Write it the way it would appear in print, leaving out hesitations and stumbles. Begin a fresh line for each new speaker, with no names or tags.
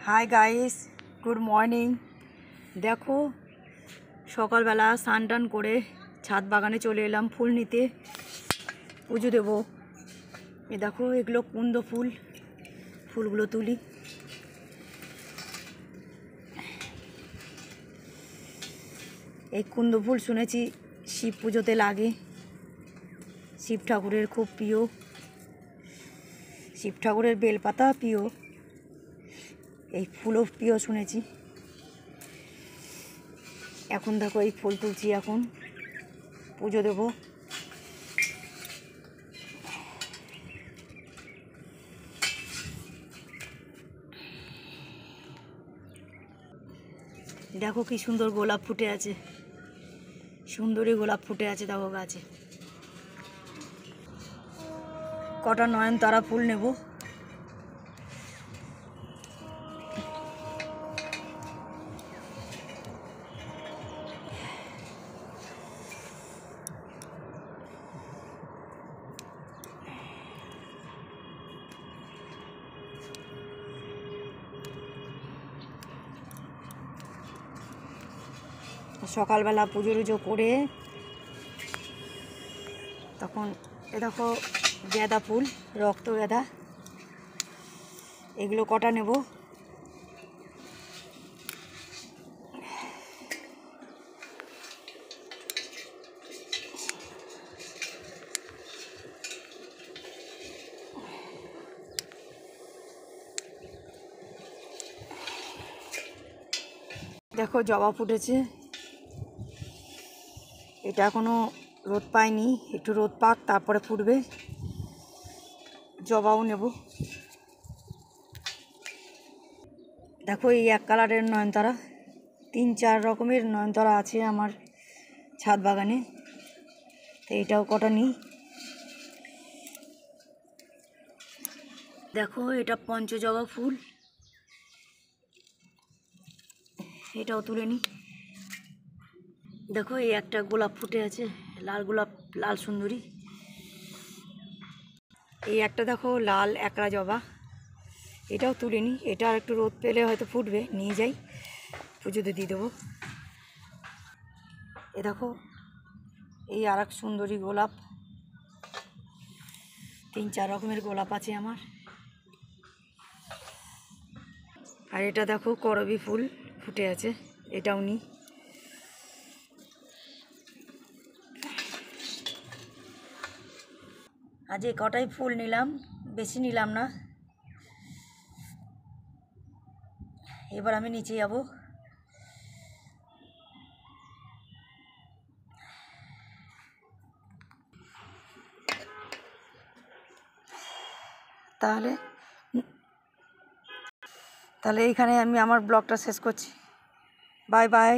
Hi guys, good morning. দেখো সকালবেলা স্নান টান করে ছাদ বাগানে চলে এলাম ফুল নিতে, পুজো দেবো। এ দেখো এগুলো কুন্দ ফুল, ফুলগুলো তুলি। এই কুন্দ ফুল শুনেছি শিব পুজোতে লাগে, শিব ঠাকুরের খুব প্রিয়, শিব ঠাকুরের বেলপাতা প্রিয়, এই ফুলও প্রিয় শুনেছি। এখন দেখো এই ফুল তুলছি, এখন পুজো দেব। দেখো কি সুন্দর গোলাপ ফুটে আছে, সুন্দরী গোলাপ ফুটে আছে দেখো গাছে। কটা নয়নতারা ফুল নেব। সকালবেলা পুজো টুজো করে তখন এ দেখো গাঁদা ফুল, রক্ত গাঁদা, এগুলো কটা নেব। দেখো জবা ফুটেছে, এটা এখনো রোদ পায়নি, একটু রোদ পাক তারপরে ফুটবে। জবাও নেব। দেখো এই এক কালারের নয়নতারা, 3-4 রকমের নয়নতারা আছে আমার ছাদ বাগানে, তো এটাও কটা নিই। দেখো এটা পঞ্চজবা ফুল, এটাও তুলে নিই। দেখো এই একটা গোলাপ ফুটে আছে, লাল গোলাপ, লাল সুন্দরী। এই একটা দেখো লাল একরা জবা, এটাও তুলে নিই। এটা আর একটু রোদ পেলে হয়তো ফুটবে, নিয়ে যাই পুজোতে দিয়ে দেবো। এ দেখো এই আর এক সুন্দরী গোলাপ, 3-4 রকমের গোলাপ আছে আমার। আর এটা দেখো করবী ফুল ফুটে আছে, এটাও নিই। আজ এই কটাই ফুল নিলাম, বেশি নিলাম না। এবার আমি নিচে যাব। তাহলে এইখানে আমি আমার ব্লগটা শেষ করছি। Bye bye.